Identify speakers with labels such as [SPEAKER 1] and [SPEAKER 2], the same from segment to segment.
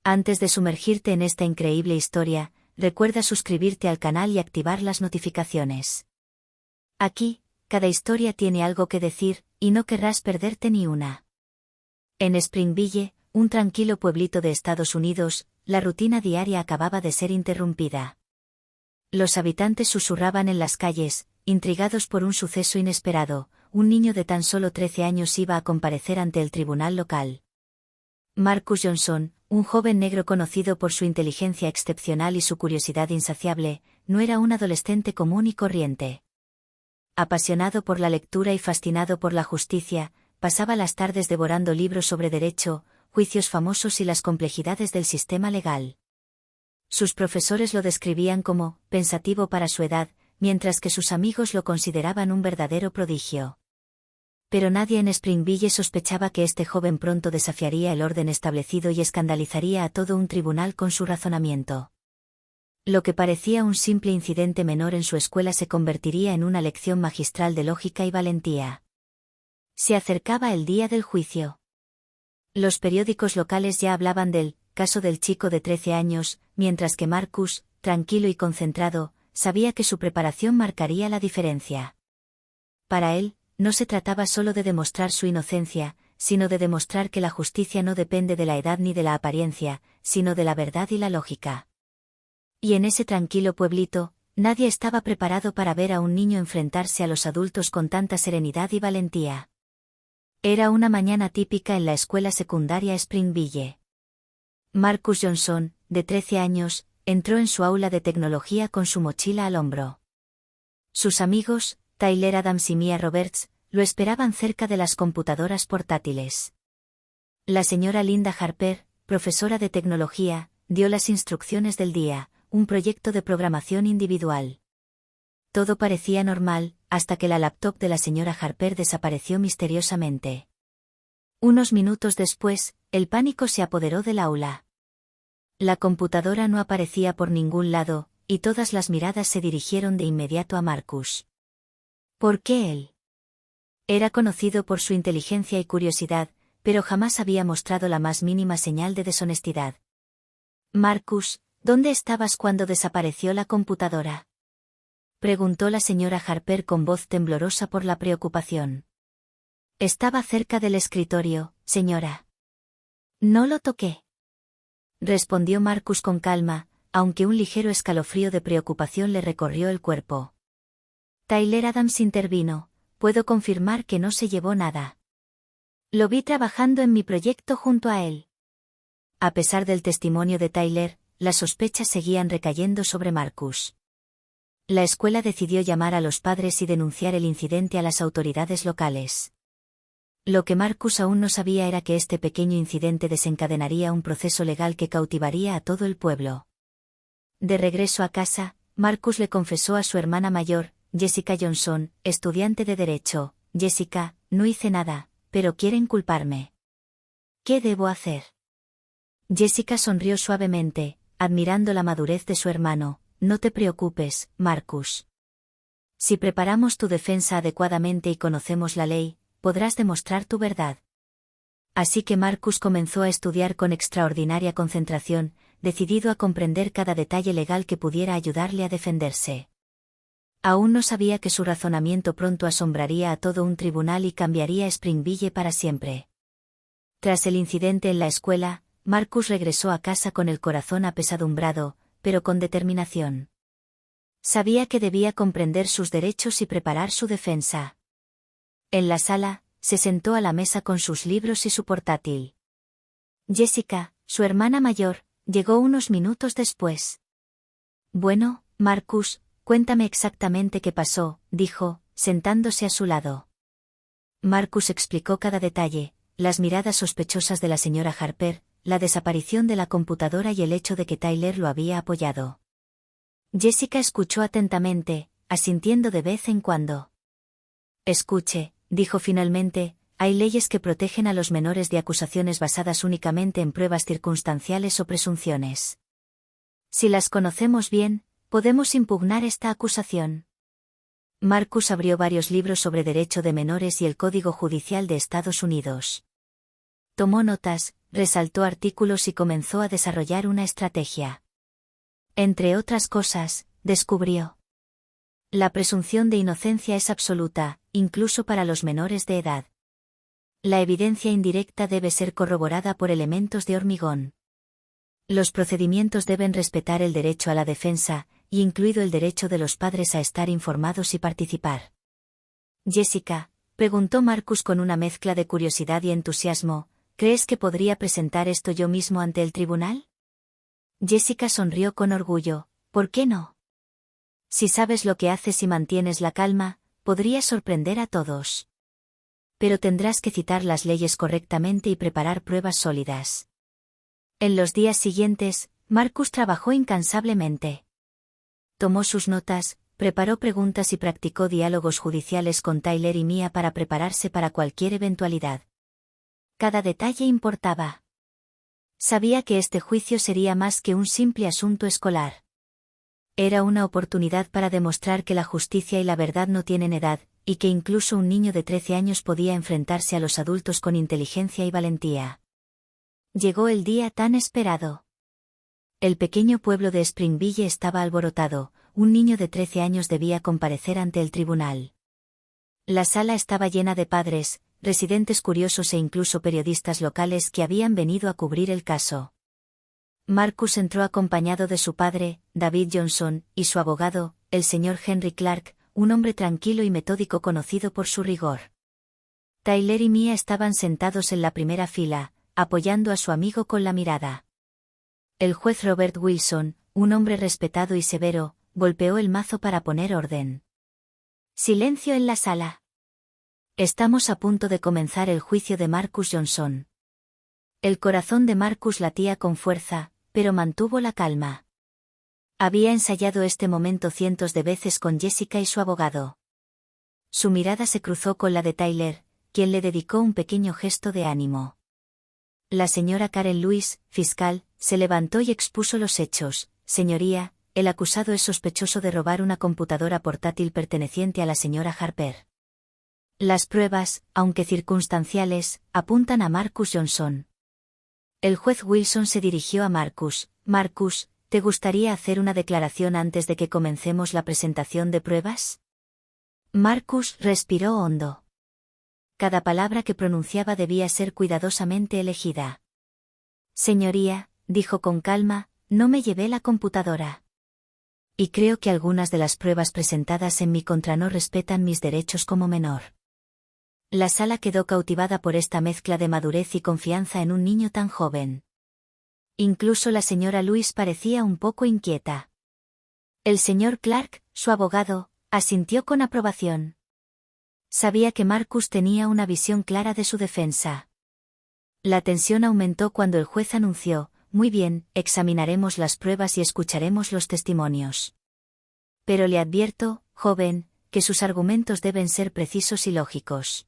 [SPEAKER 1] Antes de sumergirte en esta increíble historia, recuerda suscribirte al canal y activar las notificaciones. Aquí, cada historia tiene algo que decir, y no querrás perderte ni una. En Springville, un tranquilo pueblito de Estados Unidos, la rutina diaria acababa de ser interrumpida. Los habitantes susurraban en las calles, intrigados por un suceso inesperado. Un niño de tan solo 13 años iba a comparecer ante el tribunal local. Marcus Johnson, un joven negro conocido por su inteligencia excepcional y su curiosidad insaciable, no era un adolescente común y corriente. Apasionado por la lectura y fascinado por la justicia, pasaba las tardes devorando libros sobre derecho, juicios famosos y las complejidades del sistema legal. Sus profesores lo describían como pensativo para su edad, mientras que sus amigos lo consideraban un verdadero prodigio. Pero nadie en Springville sospechaba que este joven pronto desafiaría el orden establecido y escandalizaría a todo un tribunal con su razonamiento. Lo que parecía un simple incidente menor en su escuela se convertiría en una lección magistral de lógica y valentía. Se acercaba el día del juicio. Los periódicos locales ya hablaban del caso del chico de 13 años, mientras que Marcus, tranquilo y concentrado, sabía que su preparación marcaría la diferencia. Para él, no se trataba solo de demostrar su inocencia, sino de demostrar que la justicia no depende de la edad ni de la apariencia, sino de la verdad y la lógica. Y en ese tranquilo pueblito, nadie estaba preparado para ver a un niño enfrentarse a los adultos con tanta serenidad y valentía. Era una mañana típica en la escuela secundaria Springville. Marcus Johnson, de 13 años, entró en su aula de tecnología con su mochila al hombro. Sus amigos, Tyler Adams y Mia Roberts, lo esperaban cerca de las computadoras portátiles. La señora Linda Harper, profesora de tecnología, dio las instrucciones del día, un proyecto de programación individual. Todo parecía normal, hasta que la laptop de la señora Harper desapareció misteriosamente. Unos minutos después, el pánico se apoderó del aula. La computadora no aparecía por ningún lado, y todas las miradas se dirigieron de inmediato a Marcus. ¿Por qué él? Era conocido por su inteligencia y curiosidad, pero jamás había mostrado la más mínima señal de deshonestidad. Marcus, ¿dónde estabas cuando desapareció la computadora?, preguntó la señora Harper con voz temblorosa por la preocupación. Estaba cerca del escritorio, señora. No lo toqué, respondió Marcus con calma, aunque un ligero escalofrío de preocupación le recorrió el cuerpo. Tyler Adams intervino: puedo confirmar que no se llevó nada. Lo vi trabajando en mi proyecto junto a él. A pesar del testimonio de Tyler, las sospechas seguían recayendo sobre Marcus. La escuela decidió llamar a los padres y denunciar el incidente a las autoridades locales. Lo que Marcus aún no sabía era que este pequeño incidente desencadenaría un proceso legal que cautivaría a todo el pueblo. De regreso a casa, Marcus le confesó a su hermana mayor, Jessica Johnson, estudiante de Derecho: Jessica, no hice nada, pero quieren culparme. ¿Qué debo hacer? Jessica sonrió suavemente, admirando la madurez de su hermano. No te preocupes, Marcus. Si preparamos tu defensa adecuadamente y conocemos la ley, podrás demostrar tu verdad. Así que Marcus comenzó a estudiar con extraordinaria concentración, decidido a comprender cada detalle legal que pudiera ayudarle a defenderse. Aún no sabía que su razonamiento pronto asombraría a todo un tribunal y cambiaría Springville para siempre. Tras el incidente en la escuela, Marcus regresó a casa con el corazón apesadumbrado, pero con determinación. Sabía que debía comprender sus derechos y preparar su defensa. En la sala, se sentó a la mesa con sus libros y su portátil. Jessica, su hermana mayor, llegó unos minutos después. Bueno, Marcus, cuéntame exactamente qué pasó, dijo, sentándose a su lado. Marcus explicó cada detalle: las miradas sospechosas de la señora Harper, la desaparición de la computadora y el hecho de que Tyler lo había apoyado. Jessica escuchó atentamente, asintiendo de vez en cuando. Escuche, dijo finalmente, hay leyes que protegen a los menores de acusaciones basadas únicamente en pruebas circunstanciales o presunciones. Si las conocemos bien, podemos impugnar esta acusación. Marcus abrió varios libros sobre derecho de menores y el Código Judicial de Estados Unidos. Tomó notas, resaltó artículos y comenzó a desarrollar una estrategia. Entre otras cosas, descubrió: la presunción de inocencia es absoluta, incluso para los menores de edad. La evidencia indirecta debe ser corroborada por elementos de hormigón. Los procedimientos deben respetar el derecho a la defensa, y incluido el derecho de los padres a estar informados y participar. Jessica, preguntó Marcus con una mezcla de curiosidad y entusiasmo, ¿crees que podría presentar esto yo mismo ante el tribunal? Jessica sonrió con orgullo. ¿Por qué no? Si sabes lo que haces y mantienes la calma, podrías sorprender a todos. Pero tendrás que citar las leyes correctamente y preparar pruebas sólidas. En los días siguientes, Marcus trabajó incansablemente. Tomó sus notas, preparó preguntas y practicó diálogos judiciales con Tyler y Mia para prepararse para cualquier eventualidad. Cada detalle importaba. Sabía que este juicio sería más que un simple asunto escolar. Era una oportunidad para demostrar que la justicia y la verdad no tienen edad, y que incluso un niño de 13 años podía enfrentarse a los adultos con inteligencia y valentía. Llegó el día tan esperado. El pequeño pueblo de Springville estaba alborotado, un niño de 13 años debía comparecer ante el tribunal. La sala estaba llena de padres, residentes curiosos e incluso periodistas locales que habían venido a cubrir el caso. Marcus entró acompañado de su padre, David Johnson, y su abogado, el señor Henry Clark, un hombre tranquilo y metódico conocido por su rigor. Tyler y Mia estaban sentados en la primera fila, apoyando a su amigo con la mirada. El juez Robert Wilson, un hombre respetado y severo, golpeó el mazo para poner orden. Silencio en la sala. Estamos a punto de comenzar el juicio de Marcus Johnson. El corazón de Marcus latía con fuerza, pero mantuvo la calma. Había ensayado este momento cientos de veces con Jessica y su abogado. Su mirada se cruzó con la de Tyler, quien le dedicó un pequeño gesto de ánimo. La señora Karen Lewis, fiscal, se levantó y expuso los hechos. Señoría, el acusado es sospechoso de robar una computadora portátil perteneciente a la señora Harper. Las pruebas, aunque circunstanciales, apuntan a Marcus Johnson. El juez Wilson se dirigió a Marcus. Marcus, ¿te gustaría hacer una declaración antes de que comencemos la presentación de pruebas? Marcus respiró hondo. Cada palabra que pronunciaba debía ser cuidadosamente elegida. Señoría, dijo con calma, no me llevé la computadora. Y creo que algunas de las pruebas presentadas en mi contra no respetan mis derechos como menor. La sala quedó cautivada por esta mezcla de madurez y confianza en un niño tan joven. Incluso la señora Lewis parecía un poco inquieta. El señor Clark, su abogado, asintió con aprobación. Sabía que Marcus tenía una visión clara de su defensa. La tensión aumentó cuando el juez anunció: muy bien, examinaremos las pruebas y escucharemos los testimonios. Pero le advierto, joven, que sus argumentos deben ser precisos y lógicos.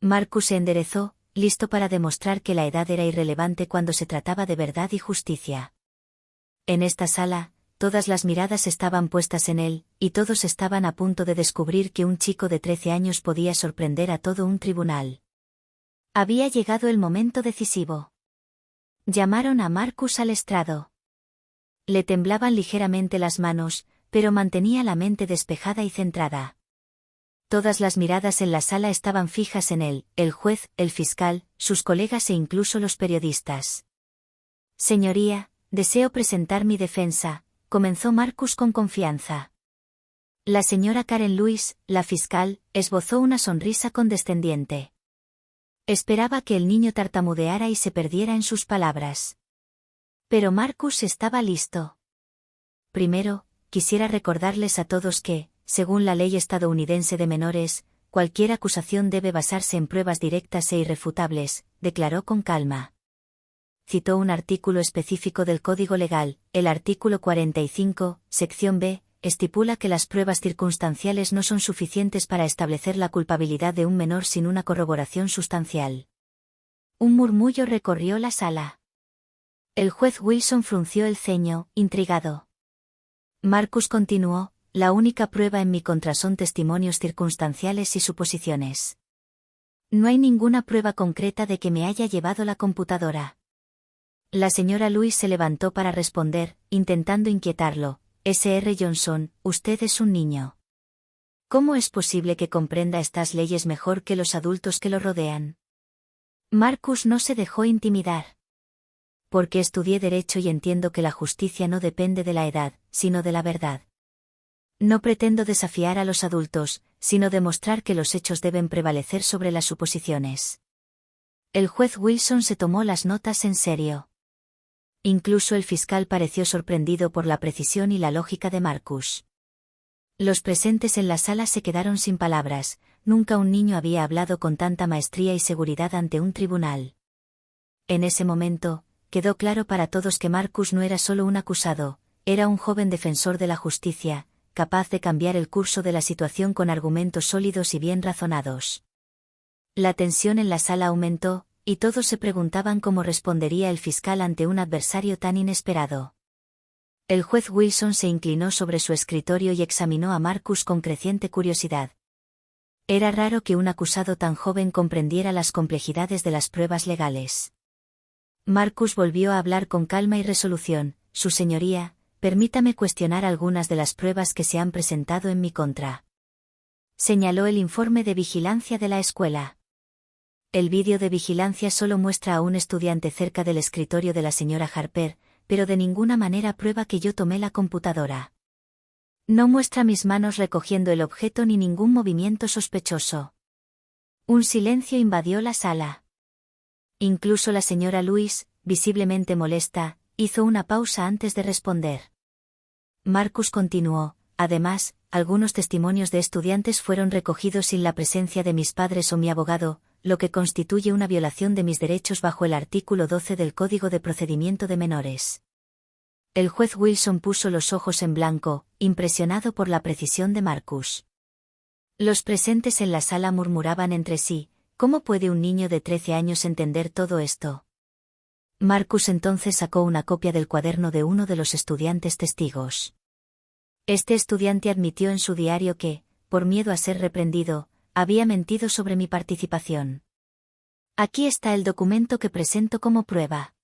[SPEAKER 1] Marcus se enderezó, listo para demostrar que la edad era irrelevante cuando se trataba de verdad y justicia. En esta sala, todas las miradas estaban puestas en él, y todos estaban a punto de descubrir que un chico de 13 años podía sorprender a todo un tribunal. Había llegado el momento decisivo. Llamaron a Marcus al estrado. Le temblaban ligeramente las manos, pero mantenía la mente despejada y centrada. Todas las miradas en la sala estaban fijas en él, el juez, el fiscal, sus colegas e incluso los periodistas. Señoría, deseo presentar mi defensa, comenzó Marcus con confianza. La señora Karen Lewis, la fiscal, esbozó una sonrisa condescendiente. Esperaba que el niño tartamudeara y se perdiera en sus palabras. Pero Marcus estaba listo. Primero, quisiera recordarles a todos que, según la ley estadounidense de menores, cualquier acusación debe basarse en pruebas directas e irrefutables, declaró con calma. Citó un artículo específico del Código Legal, el artículo 45, sección B, estipula que las pruebas circunstanciales no son suficientes para establecer la culpabilidad de un menor sin una corroboración sustancial. Un murmullo recorrió la sala. El juez Wilson frunció el ceño, intrigado. Marcus continuó: la única prueba en mi contra son testimonios circunstanciales y suposiciones. No hay ninguna prueba concreta de que me haya llevado la computadora. La señora Louise se levantó para responder, intentando inquietarlo. Sr. Johnson, usted es un niño. ¿Cómo es posible que comprenda estas leyes mejor que los adultos que lo rodean? Marcus no se dejó intimidar. Porque estudié Derecho y entiendo que la justicia no depende de la edad, sino de la verdad. No pretendo desafiar a los adultos, sino demostrar que los hechos deben prevalecer sobre las suposiciones. El juez Wilson se tomó las notas en serio. Incluso el fiscal pareció sorprendido por la precisión y la lógica de Marcus. Los presentes en la sala se quedaron sin palabras, nunca un niño había hablado con tanta maestría y seguridad ante un tribunal. En ese momento, quedó claro para todos que Marcus no era solo un acusado, era un joven defensor de la justicia, capaz de cambiar el curso de la situación con argumentos sólidos y bien razonados. La tensión en la sala aumentó, y todos se preguntaban cómo respondería el fiscal ante un adversario tan inesperado. El juez Wilson se inclinó sobre su escritorio y examinó a Marcus con creciente curiosidad. Era raro que un acusado tan joven comprendiera las complejidades de las pruebas legales. Marcus volvió a hablar con calma y resolución. Su señoría, permítame cuestionar algunas de las pruebas que se han presentado en mi contra. Señaló el informe de vigilancia de la escuela. El vídeo de vigilancia solo muestra a un estudiante cerca del escritorio de la señora Harper, pero de ninguna manera prueba que yo tomé la computadora. No muestra mis manos recogiendo el objeto ni ningún movimiento sospechoso. Un silencio invadió la sala. Incluso la señora Louise, visiblemente molesta, hizo una pausa antes de responder. Marcus continuó, además, algunos testimonios de estudiantes fueron recogidos sin la presencia de mis padres o mi abogado, lo que constituye una violación de mis derechos bajo el artículo 12 del Código de Procedimiento de Menores. El juez Wilson puso los ojos en blanco, impresionado por la precisión de Marcus. Los presentes en la sala murmuraban entre sí, ¿cómo puede un niño de 13 años entender todo esto? Marcus entonces sacó una copia del cuaderno de uno de los estudiantes testigos. Este estudiante admitió en su diario que, por miedo a ser reprendido, había mentido sobre mi participación. Aquí está el documento que presento como prueba.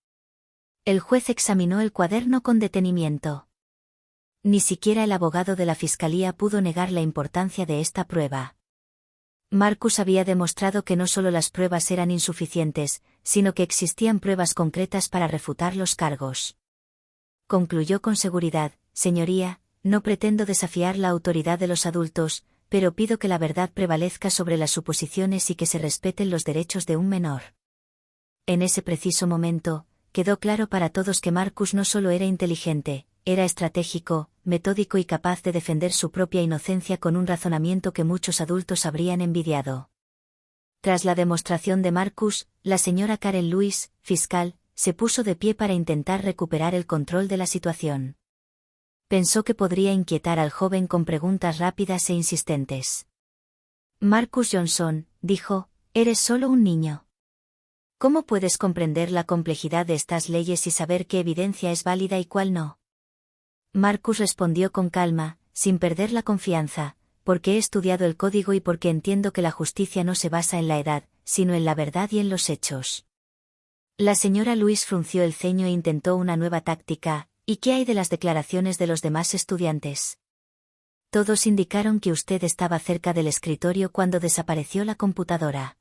[SPEAKER 1] El juez examinó el cuaderno con detenimiento. Ni siquiera el abogado de la fiscalía pudo negar la importancia de esta prueba. Marcus había demostrado que no solo las pruebas eran insuficientes, sino que existían pruebas concretas para refutar los cargos. Concluyó con seguridad, señoría, no pretendo desafiar la autoridad de los adultos, pero pido que la verdad prevalezca sobre las suposiciones y que se respeten los derechos de un menor. En ese preciso momento, quedó claro para todos que Marcus no solo era inteligente, era estratégico, metódico y capaz de defender su propia inocencia con un razonamiento que muchos adultos habrían envidiado. Tras la demostración de Marcus, la señora Karen Louise, fiscal, se puso de pie para intentar recuperar el control de la situación. Pensó que podría inquietar al joven con preguntas rápidas e insistentes. Marcus Johnson, dijo, eres solo un niño. ¿Cómo puedes comprender la complejidad de estas leyes y saber qué evidencia es válida y cuál no? Marcus respondió con calma, sin perder la confianza, porque he estudiado el código y porque entiendo que la justicia no se basa en la edad, sino en la verdad y en los hechos. La señora Louise frunció el ceño e intentó una nueva táctica. ¿Y qué hay de las declaraciones de los demás estudiantes? Todos indicaron que usted estaba cerca del escritorio cuando desapareció la computadora.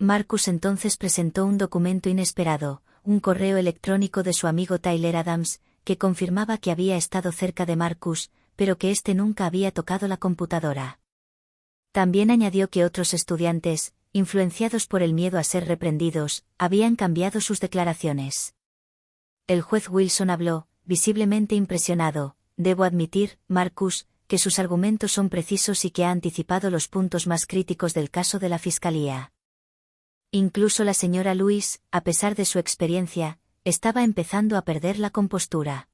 [SPEAKER 1] Marcus entonces presentó un documento inesperado, un correo electrónico de su amigo Tyler Adams, que confirmaba que había estado cerca de Marcus, pero que éste nunca había tocado la computadora. También añadió que otros estudiantes, influenciados por el miedo a ser reprendidos, habían cambiado sus declaraciones. El juez Wilson habló, visiblemente impresionado. Debo admitir, Marcus, que sus argumentos son precisos y que ha anticipado los puntos más críticos del caso de la fiscalía. Incluso la señora Louise, a pesar de su experiencia, estaba empezando a perder la compostura.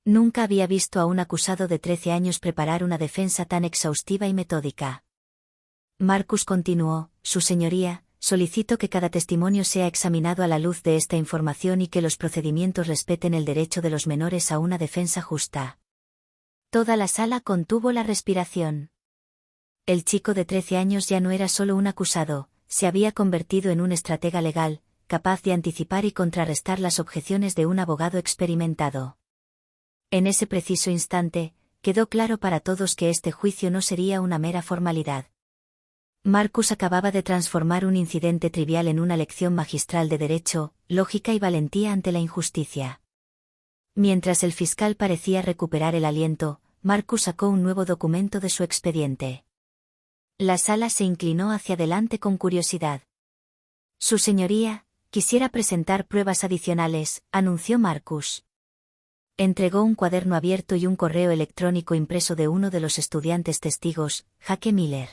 [SPEAKER 1] Nunca había visto a un acusado de 13 años preparar una defensa tan exhaustiva y metódica. Marcus continuó, Su señoría, solicito que cada testimonio sea examinado a la luz de esta información y que los procedimientos respeten el derecho de los menores a una defensa justa. Toda la sala contuvo la respiración. El chico de 13 años ya no era solo un acusado, se había convertido en un estratega legal, capaz de anticipar y contrarrestar las objeciones de un abogado experimentado. En ese preciso instante, quedó claro para todos que este juicio no sería una mera formalidad. Marcus acababa de transformar un incidente trivial en una lección magistral de derecho, lógica y valentía ante la injusticia. Mientras el fiscal parecía recuperar el aliento, Marcus sacó un nuevo documento de su expediente. La sala se inclinó hacia adelante con curiosidad. Su señoría, quisiera presentar pruebas adicionales, anunció Marcus. Entregó un cuaderno abierto y un correo electrónico impreso de uno de los estudiantes testigos, Jake Miller.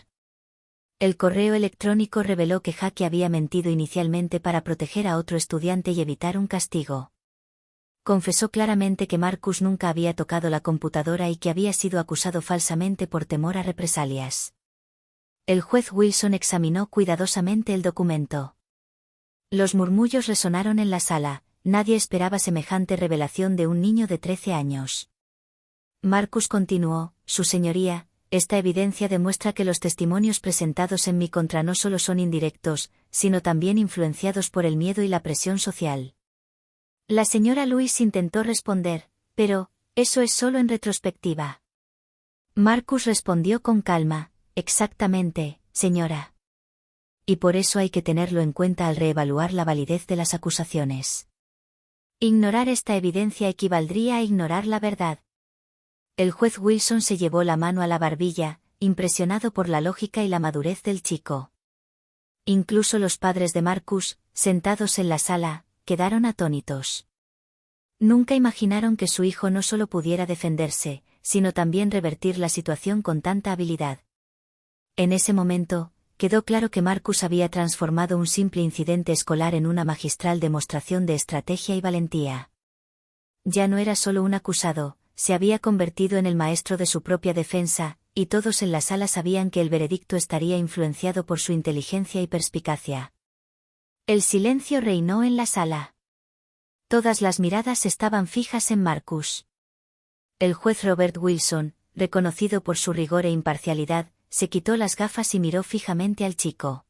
[SPEAKER 1] El correo electrónico reveló que Jake había mentido inicialmente para proteger a otro estudiante y evitar un castigo. Confesó claramente que Marcus nunca había tocado la computadora y que había sido acusado falsamente por temor a represalias. El juez Wilson examinó cuidadosamente el documento. Los murmullos resonaron en la sala, nadie esperaba semejante revelación de un niño de 13 años. Marcus continuó, Su señoría, esta evidencia demuestra que los testimonios presentados en mi contra no solo son indirectos, sino también influenciados por el miedo y la presión social. La señora Lewis intentó responder, pero, eso es solo en retrospectiva. Marcus respondió con calma, exactamente, señora. Y por eso hay que tenerlo en cuenta al reevaluar la validez de las acusaciones. Ignorar esta evidencia equivaldría a ignorar la verdad. El juez Wilson se llevó la mano a la barbilla, impresionado por la lógica y la madurez del chico. Incluso los padres de Marcus, sentados en la sala, quedaron atónitos. Nunca imaginaron que su hijo no solo pudiera defenderse, sino también revertir la situación con tanta habilidad. En ese momento, quedó claro que Marcus había transformado un simple incidente escolar en una magistral demostración de estrategia y valentía. Ya no era solo un acusado, se había convertido en el maestro de su propia defensa, y todos en la sala sabían que el veredicto estaría influenciado por su inteligencia y perspicacia. El silencio reinó en la sala. Todas las miradas estaban fijas en Marcus. El juez Robert Wilson, reconocido por su rigor e imparcialidad, se quitó las gafas y miró fijamente al chico.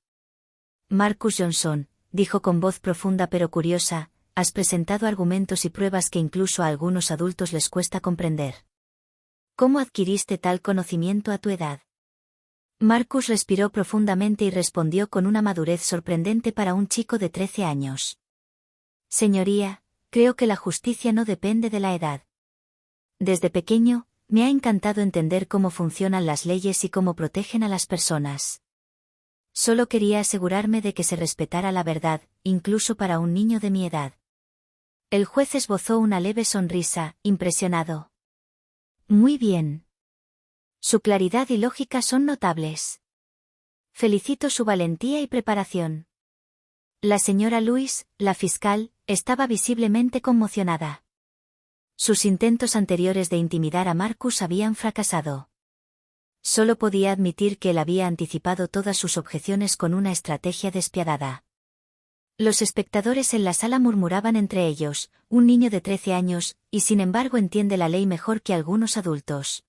[SPEAKER 1] Marcus Johnson, dijo con voz profunda pero curiosa, has presentado argumentos y pruebas que incluso a algunos adultos les cuesta comprender. ¿Cómo adquiriste tal conocimiento a tu edad? Marcus respiró profundamente y respondió con una madurez sorprendente para un chico de 13 años. Señoría, creo que la justicia no depende de la edad. Desde pequeño, me ha encantado entender cómo funcionan las leyes y cómo protegen a las personas. Solo quería asegurarme de que se respetara la verdad, incluso para un niño de mi edad. El juez esbozó una leve sonrisa, impresionado. Muy bien. Su claridad y lógica son notables. Felicito su valentía y preparación. La señora Lewis, la fiscal, estaba visiblemente conmocionada. Sus intentos anteriores de intimidar a Marcus habían fracasado. Solo podía admitir que él había anticipado todas sus objeciones con una estrategia despiadada. Los espectadores en la sala murmuraban entre ellos, un niño de 13 años, y sin embargo entiende la ley mejor que algunos adultos.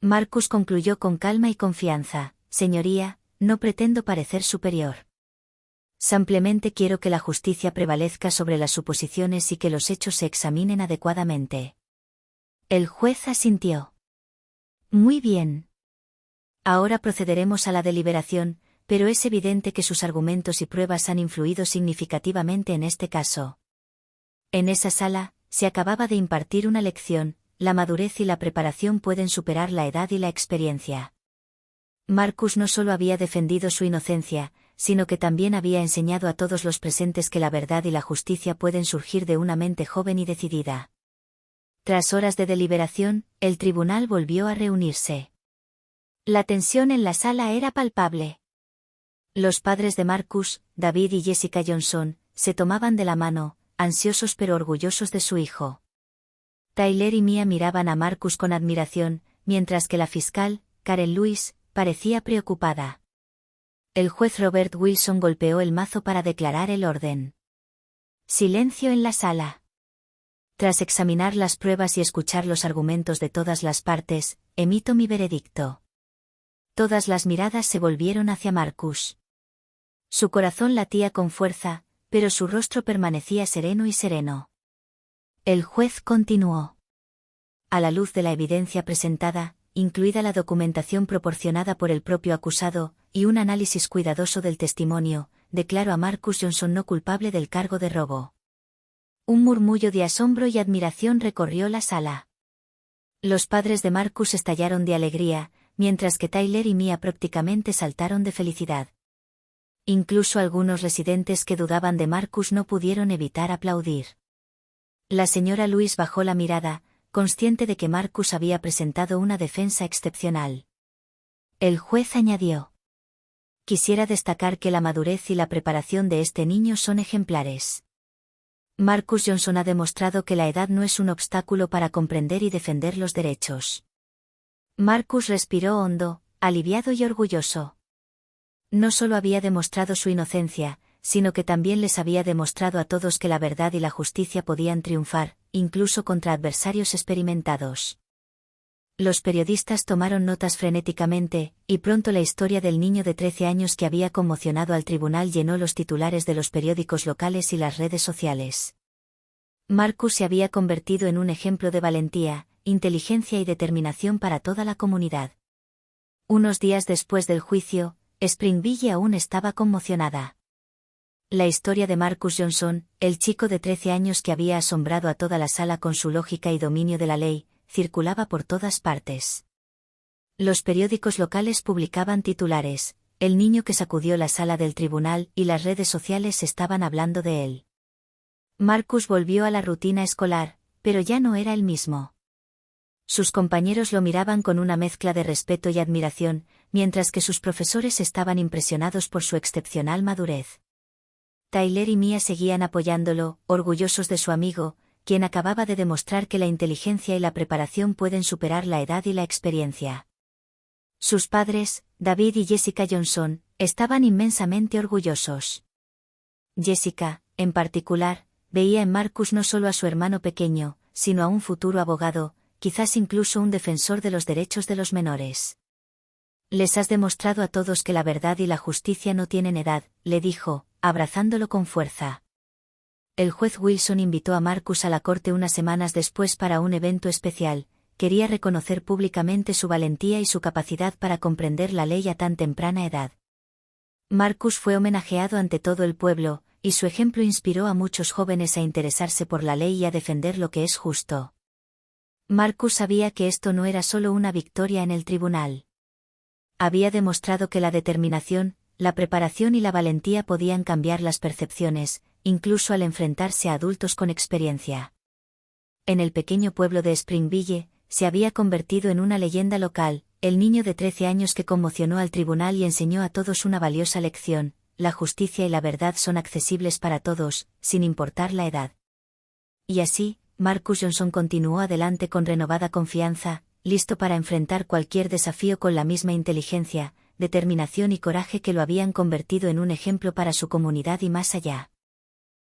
[SPEAKER 1] Marcus concluyó con calma y confianza, señoría, no pretendo parecer superior. Simplemente quiero que la justicia prevalezca sobre las suposiciones y que los hechos se examinen adecuadamente. El juez asintió. Muy bien. Ahora procederemos a la deliberación, pero es evidente que sus argumentos y pruebas han influido significativamente en este caso. En esa sala, se acababa de impartir una lección, la madurez y la preparación pueden superar la edad y la experiencia. Marcus no solo había defendido su inocencia, sino que también había enseñado a todos los presentes que la verdad y la justicia pueden surgir de una mente joven y decidida. Tras horas de deliberación, el tribunal volvió a reunirse. La tensión en la sala era palpable. Los padres de Marcus, David y Jessica Johnson, se tomaban de la mano, ansiosos pero orgullosos de su hijo. Tyler y Mia miraban a Marcus con admiración, mientras que la fiscal, Karen Lewis, parecía preocupada. El juez Robert Wilson golpeó el mazo para declarar el orden. Silencio en la sala. Tras examinar las pruebas y escuchar los argumentos de todas las partes, emito mi veredicto. Todas las miradas se volvieron hacia Marcus. Su corazón latía con fuerza, pero su rostro permanecía sereno y sereno. El juez continuó. A la luz de la evidencia presentada, incluida la documentación proporcionada por el propio acusado, y un análisis cuidadoso del testimonio, declaro a Marcus Johnson no culpable del cargo de robo. Un murmullo de asombro y admiración recorrió la sala. Los padres de Marcus estallaron de alegría, mientras que Tyler y Mia prácticamente saltaron de felicidad. Incluso algunos residentes que dudaban de Marcus no pudieron evitar aplaudir. La señora Louise bajó la mirada, consciente de que Marcus había presentado una defensa excepcional. El juez añadió: quisiera destacar que la madurez y la preparación de este niño son ejemplares. Marcus Johnson ha demostrado que la edad no es un obstáculo para comprender y defender los derechos. Marcus respiró hondo, aliviado y orgulloso. No solo había demostrado su inocencia, sino que también les había demostrado a todos que la verdad y la justicia podían triunfar, incluso contra adversarios experimentados. Los periodistas tomaron notas frenéticamente, y pronto la historia del niño de 13 años que había conmocionado al tribunal llenó los titulares de los periódicos locales y las redes sociales. Marcus se había convertido en un ejemplo de valentía, inteligencia y determinación para toda la comunidad. Unos días después del juicio, Springville aún estaba conmocionada. La historia de Marcus Johnson, el chico de 13 años que había asombrado a toda la sala con su lógica y dominio de la ley, circulaba por todas partes. Los periódicos locales publicaban titulares: el niño que sacudió la sala del tribunal, y las redes sociales estaban hablando de él. Marcus volvió a la rutina escolar, pero ya no era el mismo. Sus compañeros lo miraban con una mezcla de respeto y admiración, mientras que sus profesores estaban impresionados por su excepcional madurez. Tyler y Mia seguían apoyándolo, orgullosos de su amigo, quien acababa de demostrar que la inteligencia y la preparación pueden superar la edad y la experiencia. Sus padres, David y Jessica Johnson, estaban inmensamente orgullosos. Jessica, en particular, veía en Marcus no solo a su hermano pequeño, sino a un futuro abogado, quizás incluso un defensor de los derechos de los menores. Les has demostrado a todos que la verdad y la justicia no tienen edad, le dijo, abrazándolo con fuerza. El juez Wilson invitó a Marcus a la corte unas semanas después para un evento especial. Quería reconocer públicamente su valentía y su capacidad para comprender la ley a tan temprana edad. Marcus fue homenajeado ante todo el pueblo, y su ejemplo inspiró a muchos jóvenes a interesarse por la ley y a defender lo que es justo. Marcus sabía que esto no era solo una victoria en el tribunal. Había demostrado que la determinación, la preparación y la valentía podían cambiar las percepciones, incluso al enfrentarse a adultos con experiencia. En el pequeño pueblo de Springville, se había convertido en una leyenda local, el niño de 13 años que conmocionó al tribunal y enseñó a todos una valiosa lección: la justicia y la verdad son accesibles para todos, sin importar la edad. Y así, Marcus Johnson continuó adelante con renovada confianza, listo para enfrentar cualquier desafío con la misma inteligencia, determinación y coraje que lo habían convertido en un ejemplo para su comunidad y más allá.